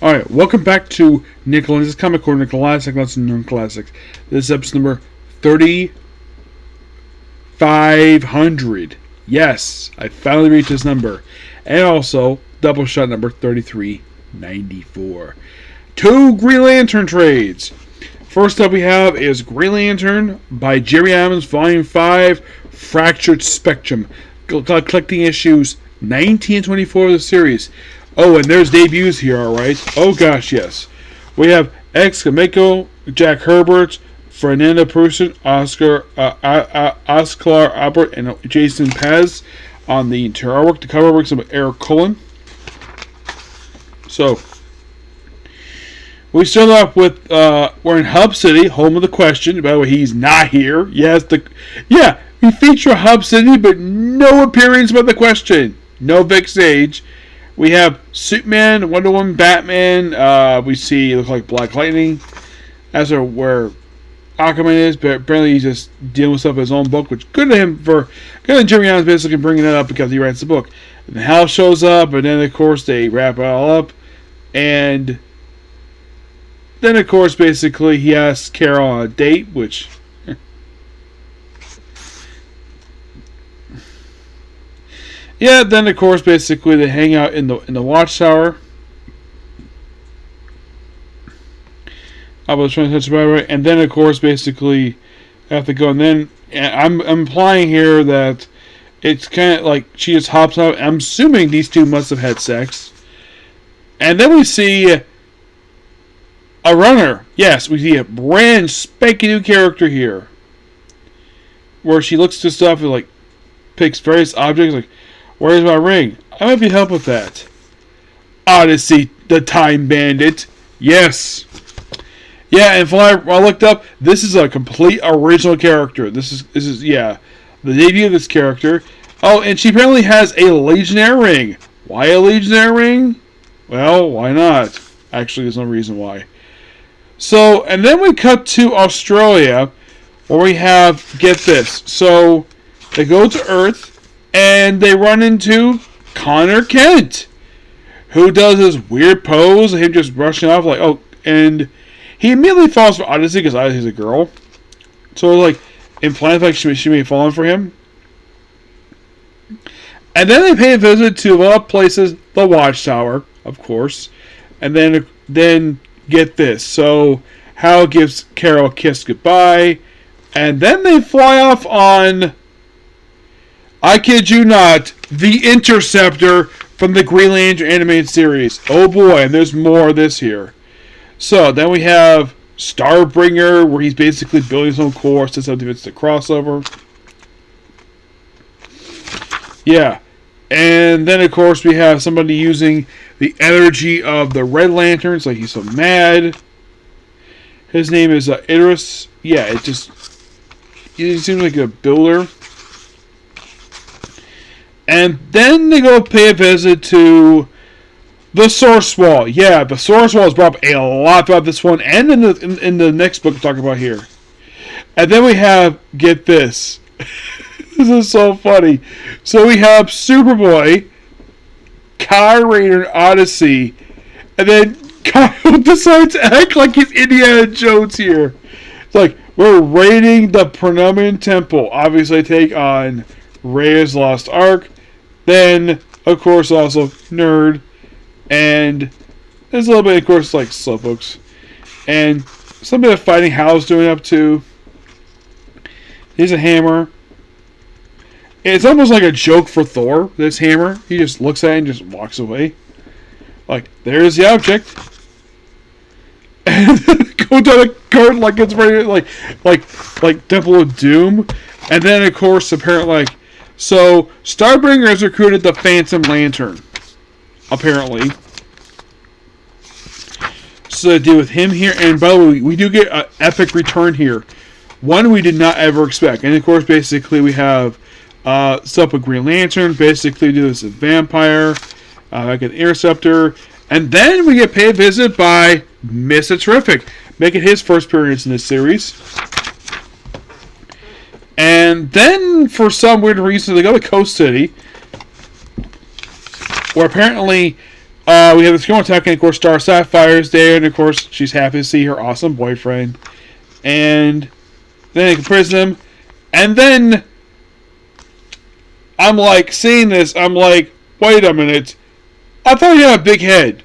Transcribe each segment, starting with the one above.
Alright, welcome back to Lenz's Comic Corner, Classic, Lots of Known Classics. This is episode number 3,500. Yes, I finally reached this number. And also, Doubleshot number 3394. 2 Green Lantern trades. First up we have is Green Lantern by Jerry Adams, Volume 5, Fractured Spectrum. Collecting issues 19 and 24 of the series. Oh, and there's debuts here, alright. Oh gosh, yes. We have X Kameko, Jack Herbert, Fernanda Prusen, Oscar Albert, and Jason Paz on the interior artwork. The cover works of Eric Cullen. So, we start off with, we're in Hub City, home of the Question. By the way, he's not here. Yes, we feature Hub City, but no appearance by the Question. No Vic Sage. We have Superman, Wonder Woman, Batman. We see look like Black Lightning. As for where Aquaman is, but apparently he's just dealing with stuff in his own book, which good to him for good on Jerry Adams basically bringing that up because he writes the book. And Hal shows up, and then of course they wrap it all up, and then of course basically he asks Carol on a date, which. Yeah, then of course basically they hang out in the watchtower. I was trying to touch about it, and then of course basically have to go, and then I'm implying here that it's kind of like she just hops out. I'm assuming these two must have had sex, and then we see a runner. Yes, we see a brand spanking new character here, where she looks to stuff and like picks various objects like. Where's my ring? I might be help with that. Odyssey, the Time Bandit. Yes. Yeah, and when I looked up, this is a complete original character. This is the debut of this character. Oh, and she apparently has a Legionnaire ring. Why a Legionnaire ring? Well, why not? Actually, there's no reason why. So, and then we cut to Australia, where we have, get this. So, they go to Earth. And they run into Connor Kent, who does this weird pose of him just brushing off like, oh, and he immediately falls for Odyssey because Odyssey's a girl. So like implies like she may have fallen for him. And then they pay a visit to, of all places, the Watchtower, of course. And then get this. So Hal gives Carol a kiss goodbye. And then they fly off on, I kid you not, the Interceptor from the Green Lantern animated series. Oh boy, and there's more of this here. So, then we have Starbreaker, where he's basically building his own course to something that's the crossover. Yeah. And then, of course, we have somebody using the energy of the Red Lanterns, like he's so mad. His name is Idris. Yeah, he seems like a builder. And then they go pay a visit to the Source Wall. Yeah, the Source Wall has brought up a lot about this one, and in the next book we're talking about here. And then we have, get this. This is so funny. So we have Superboy, Kyle Rayner, and Odyssey, and then Kyle decides to act like he's Indiana Jones here. It's like, we're raiding the Prenumerian Temple. Obviously, take on Reyes Lost Ark. Then, of course, also Nerd. And there's a little bit, of course, like Slowpokes. And some bit of fighting Hal's doing up to. Here's a hammer. It's almost like a joke for Thor, this hammer. He just looks at it and just walks away. Like, there's the object. And then go down the cart like it's ready, like Temple of Doom. And then, of course, apparently, like, so Starbreaker has recruited the Phantom Lantern, apparently. So to deal with him here, and by the way, we do get an epic return here. One we did not ever expect. And of course, basically, we have stuff with Green Lantern, basically do this with Vampire, like an Interceptor, and then we get paid a visit by Mr. Terrific, making his first appearance in this series. And then, for some weird reason, they go to Coast City, where apparently We have the Scream attack, and of course Star Sapphire's there, and of course she's happy to see her awesome boyfriend. And then they can prison him. And then I'm like, seeing this, I'm like, wait a minute. I thought he had a big head.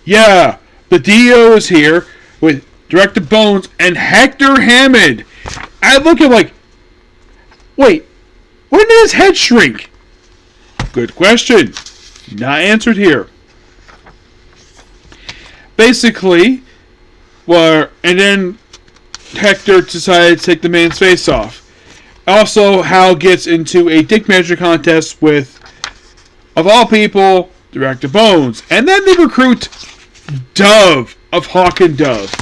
Yeah, the DO is here with Director Bones and Hector Hammond. I look at him like, wait, when did his head shrink? Good question. Not answered here. Basically, and then Hector decided to take the man's face off. Also, Hal gets into a dick measure contest with, of all people, Director Bones. And then they recruit Dove of Hawk and Dove,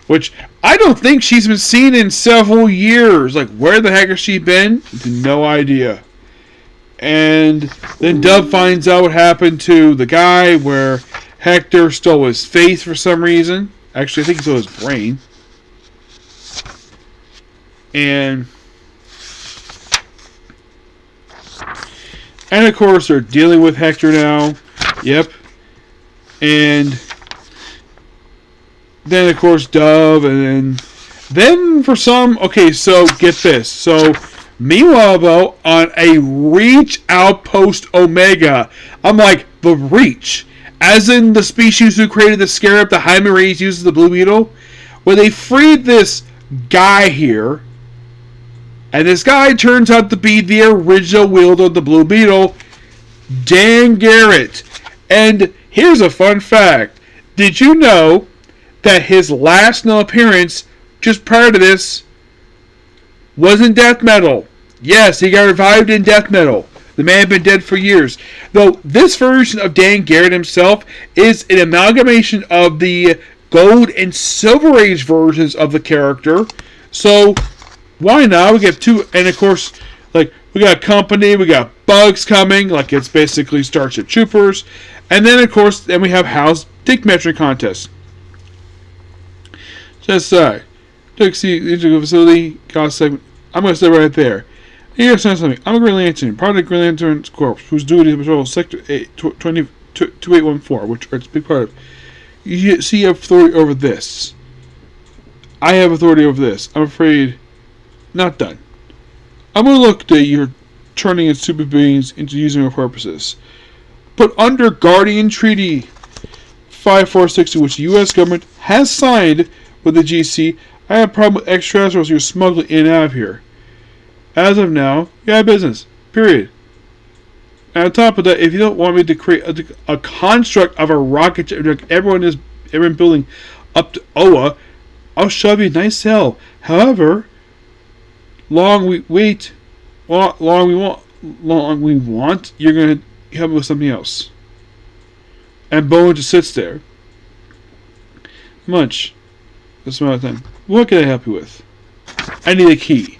which I don't think she's been seen in several years. Like, where the heck has she been? No idea. And then Dove finds out what happened to the guy where Hector stole his face for some reason. Actually, I think he stole his brain. And of course, they're dealing with Hector now. Yep. And then, of course, Dove. And then for some... Okay, so get this. So, meanwhile, though, on a Reach Outpost Omega, I'm like, the Reach, as in the species who created the Scarab, the Jaime Reyes uses the Blue Beetle, where they freed this guy here, and this guy turns out to be the original wielder of the Blue Beetle, Dan Garrett. And here's a fun fact. Did you know that his last known appearance, just prior to this, was in death metal? Yes, he got revived in death metal. The man had been dead for years. Though this version of Dan Garrett himself is an amalgamation of the Gold and Silver Age versions of the character. So why not? We get two, and of course, like, we got Company, we got Bugs coming, like it's basically Starship Troopers, and then of course, then we have Hal's Dick Measuring Contest. Just took the facility cost segment. I'm gonna stay right there. Here's something. I'm a Green Lantern, part of the Green Lantern Corps, whose duty is patrol Sector 2814, which it's a big part of. You see, you have authority over this. I have authority over this. I'm afraid. Not done. I'm going to look that you're turning its super beings into using our purposes. But under Guardian Treaty 5460, which the U.S. government has signed with the GC, I have a problem with extraterrestrials you're smuggling in and out of here. As of now, you have business. Period. And on top of that, if you don't want me to create a construct of a rocket jet, everyone building up to Oa, I'll shove you a nice hell. However, long we want, you're going to help me with something else. And Bowen just sits there. Much. That's my thing. What can I help you with? I need a key.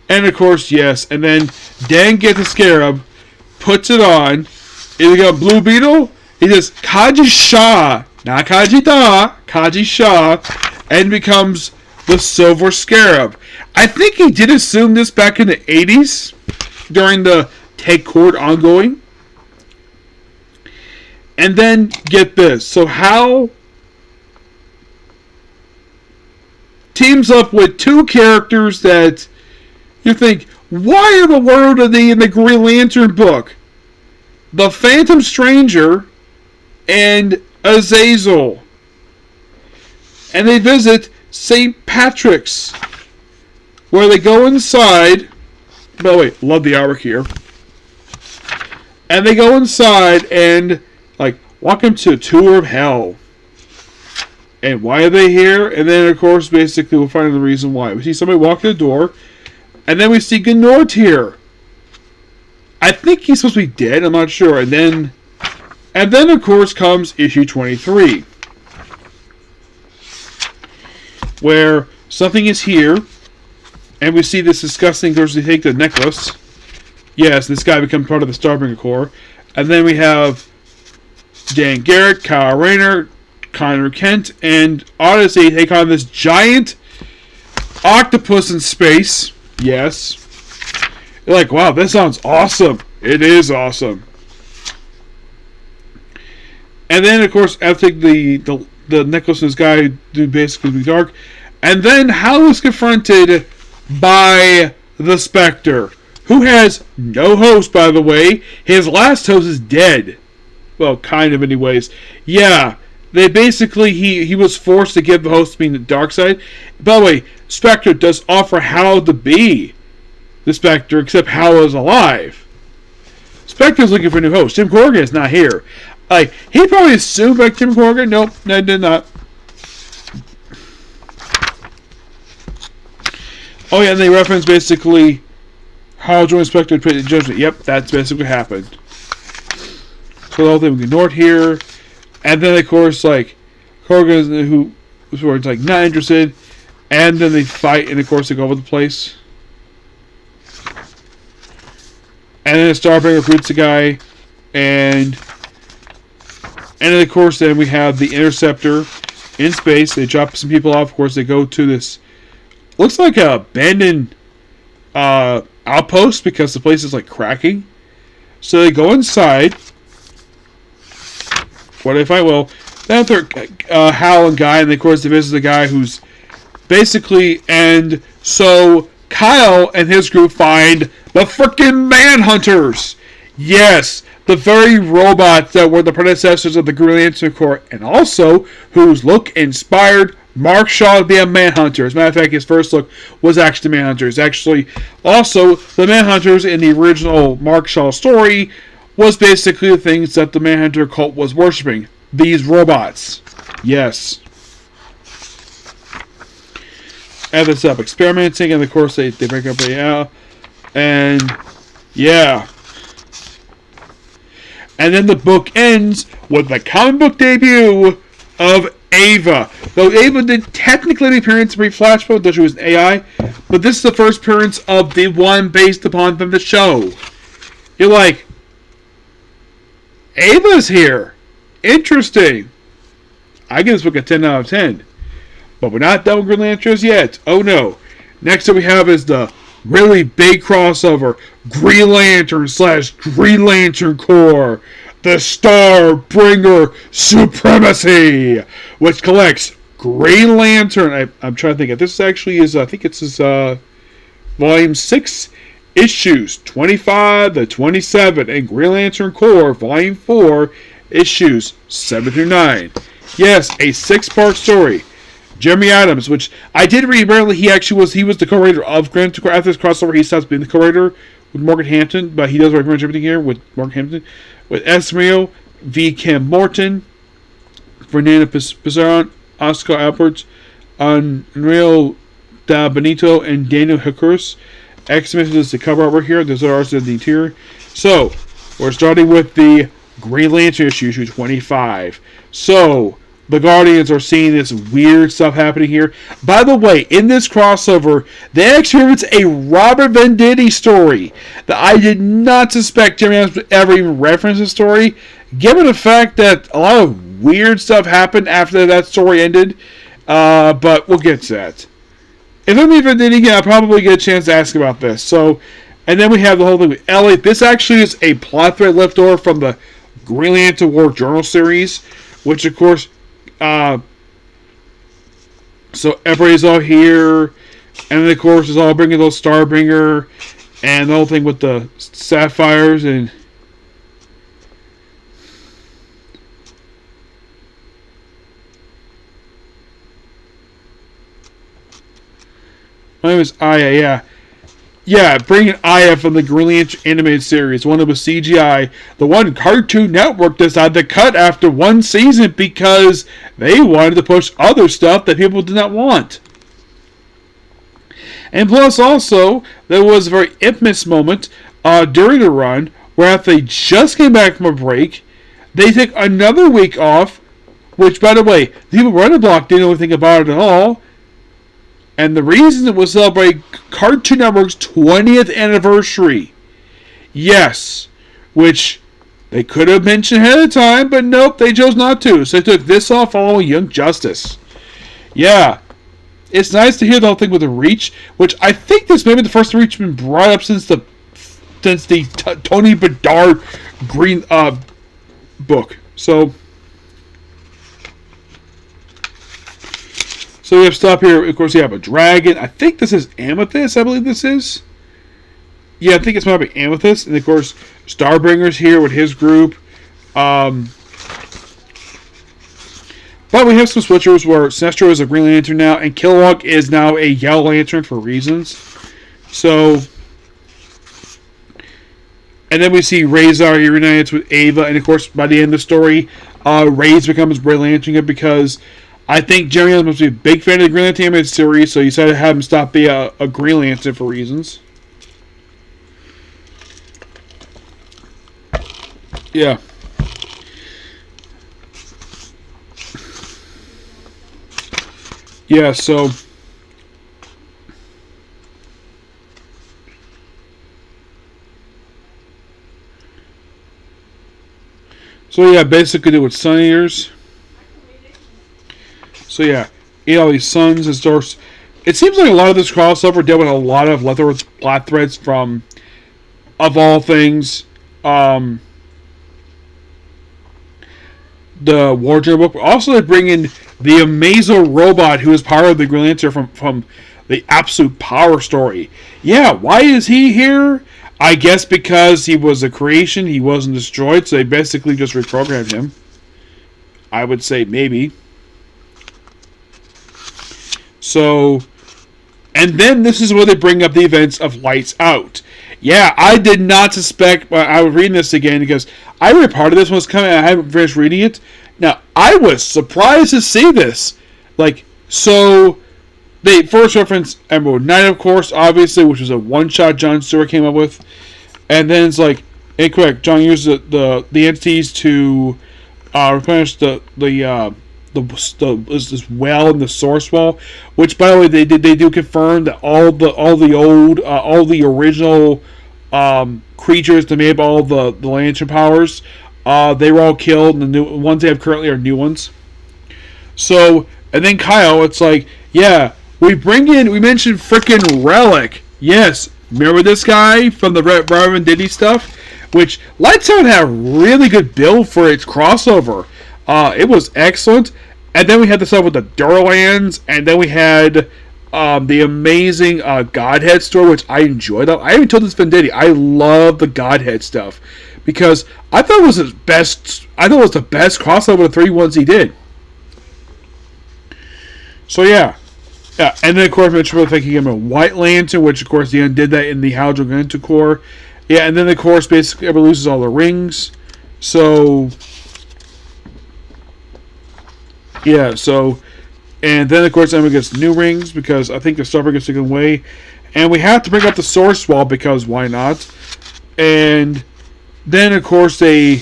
And of course, yes. And then Dan gets the Scarab, puts it on. Either got Blue Beetle. He says Kaji Shah, not Kaji Da, Kaji Shah, and becomes the Silver Scarab. I think he did assume this back in the 80s during the Take Court ongoing. And then, get this. So Hal teams up with two characters that you think, why in the world are they in the Green Lantern book? The Phantom Stranger and Azazel. And they visit St. Patrick's, where they go inside. By the way, love the artwork here. And they go inside and, like, welcome to a tour of hell. And why are they here? And then, of course, basically, we'll find the reason why. We see somebody walk in the door, and then we see Gnort here. I think he's supposed to be dead. I'm not sure. And then, of course, comes issue 23, where something is here, and we see this disgusting person take the necklace. Yes, this guy becomes part of the Starbreaker Corps. And then we have Dan Garrett, Kyle Rayner, Connor Kent, and Odyssey take on this giant octopus in space. Yes. You're like, wow, this sounds awesome. It is awesome. And then, of course, after the necklace in the sky do basically be dark. And then Hal is confronted by the Spectre, who has no host, by the way. His last host is dead. Well, kind of, anyways. Yeah, they basically, he was forced to give the host being the dark side. By the way, Spectre does offer Hal to be the Spectre, except Hal is alive. Spectre's looking for a new host. Tim Corrigan is not here. He probably assumed like Tim Corrigan. Nope, no, did not. Oh yeah, and they reference basically how joined Spectre to judgment. Yep, that's basically what happened. So the whole thing we ignored here, and then of course Corrigan who was like not interested, and then they fight, and of course they go over the place, and then Starbreaker recruits the guy, and then of course then we have the Interceptor in space. They drop some people off. Of course they go to this. Looks like an abandoned outpost because the place is like cracking. So they go inside. What do they find? Well, then they're Hal and Guy, and of course they visit the guy who's basically. And so Kyle and his group find the frickin' Manhunters. Yes, the very robots that were the predecessors of the Green Lantern Corps, and also whose look inspired Mark Shaw to be a Manhunter. As a matter of fact, his first look was actually Manhunters. Actually, also, the Manhunters in the original Mark Shaw story was basically the things that the Manhunter cult was worshipping. These robots. Yes. And this up experimenting, and of course they break up and yeah. And then the book ends with the comic book debut of Ava. Though Ava did technically appear in three Flashpoint, though she was an AI, but this is the first appearance of the one based upon from the show. You're like, Ava's here. Interesting. I give this book a 10 out of 10. But we're not done with Green Lanterns yet. Oh no. Next up we have is the really big crossover. Green Lantern / Green Lantern Corps. The Starbringer Supremacy, which collects Green Lantern. I'm trying to think if this actually is. I think it's his volume 6 issues 25 to 27, and Green Lantern Corps volume 4 issues 7 through 9. Yes, a 6-part story. Jeremy Adams, which I did read. Apparently, he was the co-writer of Green Lantern Corps. After this crossover, he stops being the co-writer with Morgan Hampton, but he does write pretty much everything here with Morgan Hampton. With Esmeril, V. Cam Morton, Fernanda Pizarro, Oscar Alberts, Unreal Da Benito, and Daniel Hickoris. X-Men is the cover over here. There's ours in the interior. So, we're starting with the Green Lantern issue 25. So, the Guardians are seeing this weird stuff happening here. By the way, in this crossover, they experience a Robert Venditti story that I did not suspect Jeremy Adams would ever even reference the story, given the fact that a lot of weird stuff happened after that story ended. But we'll get to that. If I'm even Venditti, I'll probably get a chance to ask about this. So, and then we have the whole thing with Elliot. This actually is a plot thread left over from the Green Lantern War Journal series, which of course. So everybody's all here, and then of course is all bringing those Starbringer, and the whole thing with the sapphires, and my name is Aya. Yeah, bringing Aya from the Green Lantern animated series, one that was CGI. The one Cartoon Network decided to cut after one season because they wanted to push other stuff that people did not want. And plus also, there was a very infamous moment during the run where after they just came back from a break, they took another week off, which, by the way, the people running the block didn't know anything about it at all. And the reason it was celebrating Cartoon Network's 20th anniversary. Yes. Which they could have mentioned ahead of time, but nope, they chose not to. So they took this off following Young Justice. Yeah. It's nice to hear the whole thing with the Reach, which I think this may be the first Reach been brought up since the Tony Bedard Green book. So, So we have stuff here. Of course, you have a dragon. I think this is Amethyst. I believe this is. Yeah, I think it's probably Amethyst. And of course, Starbreaker's here with his group. But we have some switchers where Sinestro is a Green Lantern now, and Kilowog is now a Yellow Lantern for reasons. So, and then we see Razor reunites with Ava, and of course, by the end of the story, Raze becomes Green Lantern because I think Jerry Allen must be a big fan of the Green Lantern animated series, so he decided to have him stop being a Green Lantern for reasons. Yeah. Yeah, so yeah, basically do with Sun Eaters. So yeah, eat all these suns and stars. It seems like a lot of this crossover dealt with a lot of leftover plot threads from, of all things, the Wardrobe book. Also, they bring in the Amazo robot who is part of the Green Lantern from the Absolute Power story. Yeah, why is he here? I guess because he was a creation, he wasn't destroyed, so they basically just reprogrammed him. I would say maybe. So, and then this is where they bring up the events of Lights Out. Yeah, I did not suspect. I was reading this again because I read part of this when it was coming. I haven't finished reading it. Now, I was surprised to see this. So they first reference Emerald Knight, of course, obviously, which was a one-shot John Stewart came up with. And then it's incorrect. John used the entities to replenish this well in the source wall, which, by the way, they do confirm that all the original creatures that made up all the Lantern powers, they were all killed, and the new ones they have currently are new ones. So, and then Kyle, it's yeah, we mentioned frickin' Relic. Yes, remember this guy from the Robin Diddy stuff? Which Lights Out had a really good build for its crossover. It was excellent. And then we had the stuff with the Durlands, and then we had the amazing Godhead story, which I enjoyed. I even told this Venditti, I love the Godhead stuff because I thought it was his best. I thought it was the best crossover of the 3 ones he did. So yeah, and then of course Mitchell thinking him a White Lantern, which of course he undid that in the Hydro Lantern Corps. Yeah, and then of course basically everyone loses all the rings. So. Yeah, so, and then of course Emma gets new rings because I think the Starbreaker gets taken away, and we have to bring up the Source Wall because why not? And then of course they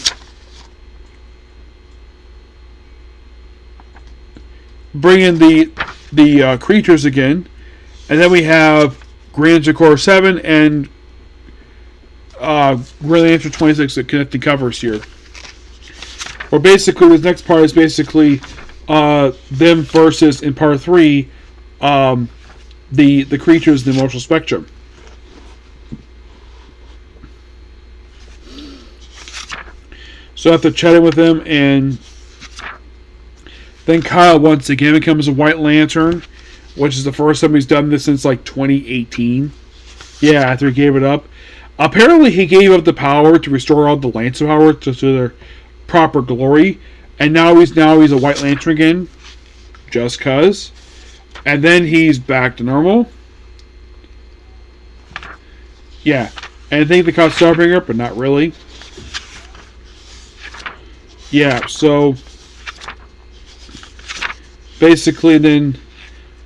bring in the creatures again, and then we have Green Lantern Corps 7 and Green Lantern 26 that connect the covers here. Or basically, this next part is basically them versus in part 3 the creatures in the emotional spectrum. So after chatting with them, and then Kyle once again becomes a White Lantern, which is the first time he's done this since 2018. Yeah, after he gave it up. Apparently he gave up the power to restore all the Lantern power to their proper glory. And now he's a White Lantern again, just cause. And then he's back to normal. Yeah, and I think they caught Starbreaker, but not really. Yeah, so basically, then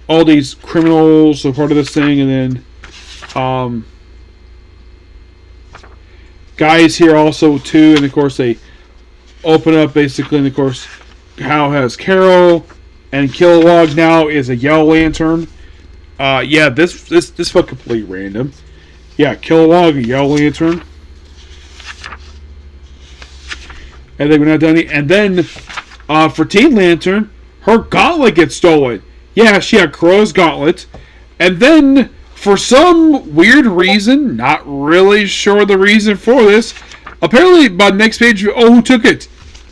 all these criminals are part of this thing, and then guys here also too, and of course they open up basically, and of course Hal has Carol, and Kilowog now is a Yellow Lantern. Yeah, this felt completely random. Yeah, Kilowog, a Yellow Lantern. And then we're not done. And then for Teen Lantern, her gauntlet gets stolen. Yeah, she had Crow's gauntlet. And then for some weird reason, not really sure the reason for this, apparently by the next page, oh, who took it?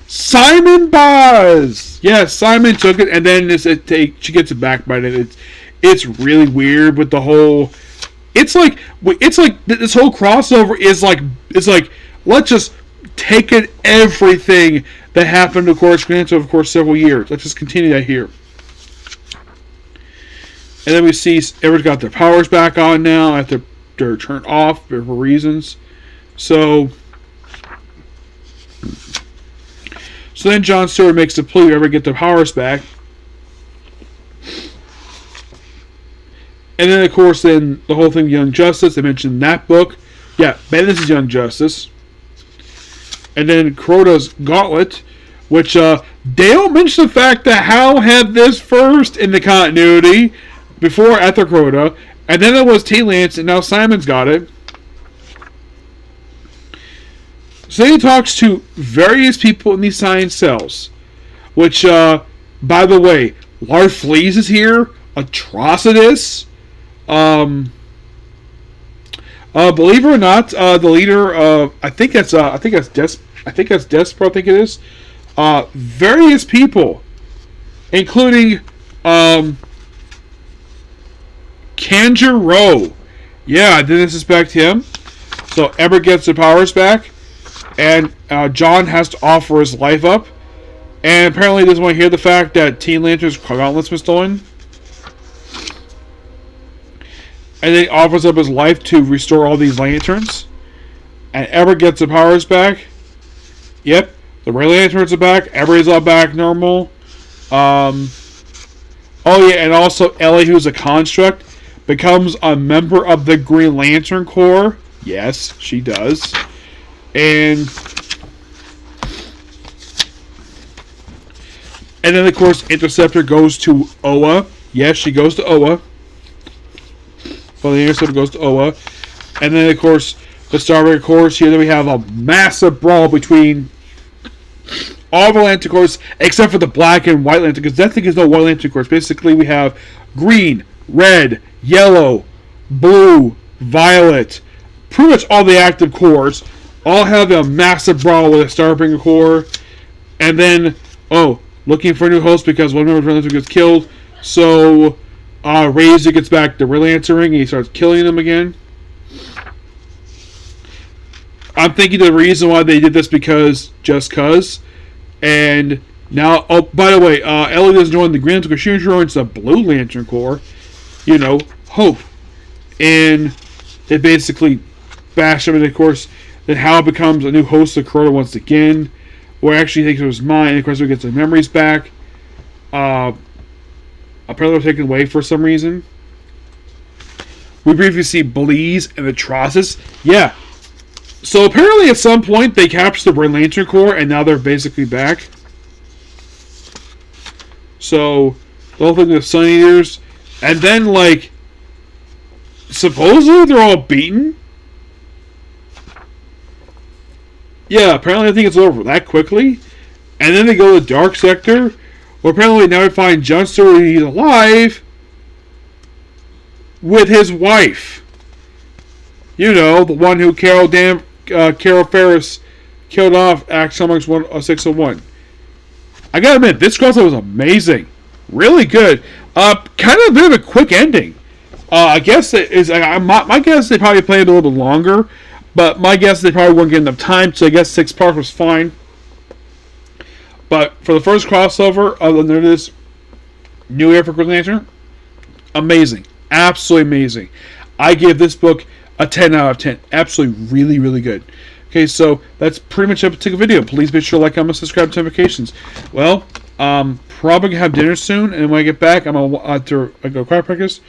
Simon Baz! Yes, Simon took it, and then she gets it back by it. It's really weird with the whole... It's like this whole crossover is like let's just take in everything that happened, of course, of course, several years. Let's just continue that here. And then we see everyone's got their powers back on now after they're turned off for reasons. So then Jon Stewart makes the plea to ever get their powers back. And then, of course, then the whole thing with Young Justice. They mentioned that book. Yeah, Bendis is Young Justice. And then Kuroda's Gauntlet, which Dale mentioned the fact that Hal had this first in the continuity before after Kuroda. And then it was T. Lance, and now Simon's got it. So he talks to various people in these science cells. Which, by the way, Lard Fleas is here. Atrocitus. Believe it or not, the leader of I think that's Despero, I think it is. Various people, including Kanjuro. Yeah, I didn't suspect him. So Ember gets the powers back, and John has to offer his life up, and apparently he doesn't want to hear the fact that Teen Lantern's gauntlets was stolen. And then he offers up his life to restore all these lanterns. And Ever gets the powers back. Yep. The Red Lanterns are back. Everybody's all back normal. Oh yeah, and also Ellie, who's a construct, becomes a member of the Green Lantern Corps. Yes, she does. And then, of course, Interceptor goes to Oa. Yes, she goes to Oa. Well, the Interceptor goes to Oa. And then, of course, the Starbreaker Corps. Here we have a massive brawl between all the Lantern Corps, except for the Black and White Lantern, because that thing is no White Lantern Corps. Basically, we have green, red, yellow, blue, violet. Pretty much all the active corps all have a massive brawl with a Starbreaker Corps. And then, looking for a new host because one member of the Red Lantern gets killed. So Razor gets back the Red Lantern ring and he starts killing them again. I'm thinking the reason why they did this just cause. And now, by the way, Ellie doesn't join the Green Lantern Corps. She joins the Blue Lantern Corps. You know, Hope. And they basically bash him. And of course, then Hal becomes a new host of Kuroda once again. Or actually thinks it was mine. And of course, he gets his memories back. Apparently, they're taken away for some reason. We briefly see Bleeze and the Atrocitus. Yeah. So apparently, at some point, they captured the Red Lantern Corps, and now they're basically back. So the whole thing with Sun Eaters, and then supposedly they're all beaten. Yeah, apparently I think it's over that quickly. And then they go to the Dark Sector, where apparently now we find Jon Stewart, he's alive with his wife. You know, the one who Carol Ferris killed off at Summers 601. I gotta admit, this crossover was amazing. Really good. Kind of a bit of a quick ending. I guess my guess they probably played a little bit longer. But my guess is they probably weren't getting enough time, so I guess 6 parts was fine. But for the first crossover, other than this new era for Green Lantern, amazing. Absolutely amazing. I give this book a 10 out of 10. Absolutely really, really good. Okay, so that's pretty much it for the video. Please be sure to like, comment, subscribe, to notifications. Well, probably going to have dinner soon, and when I get back, I'm going to go car practice.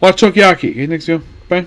Watch Tokiyaki. Okay, next video. Bye.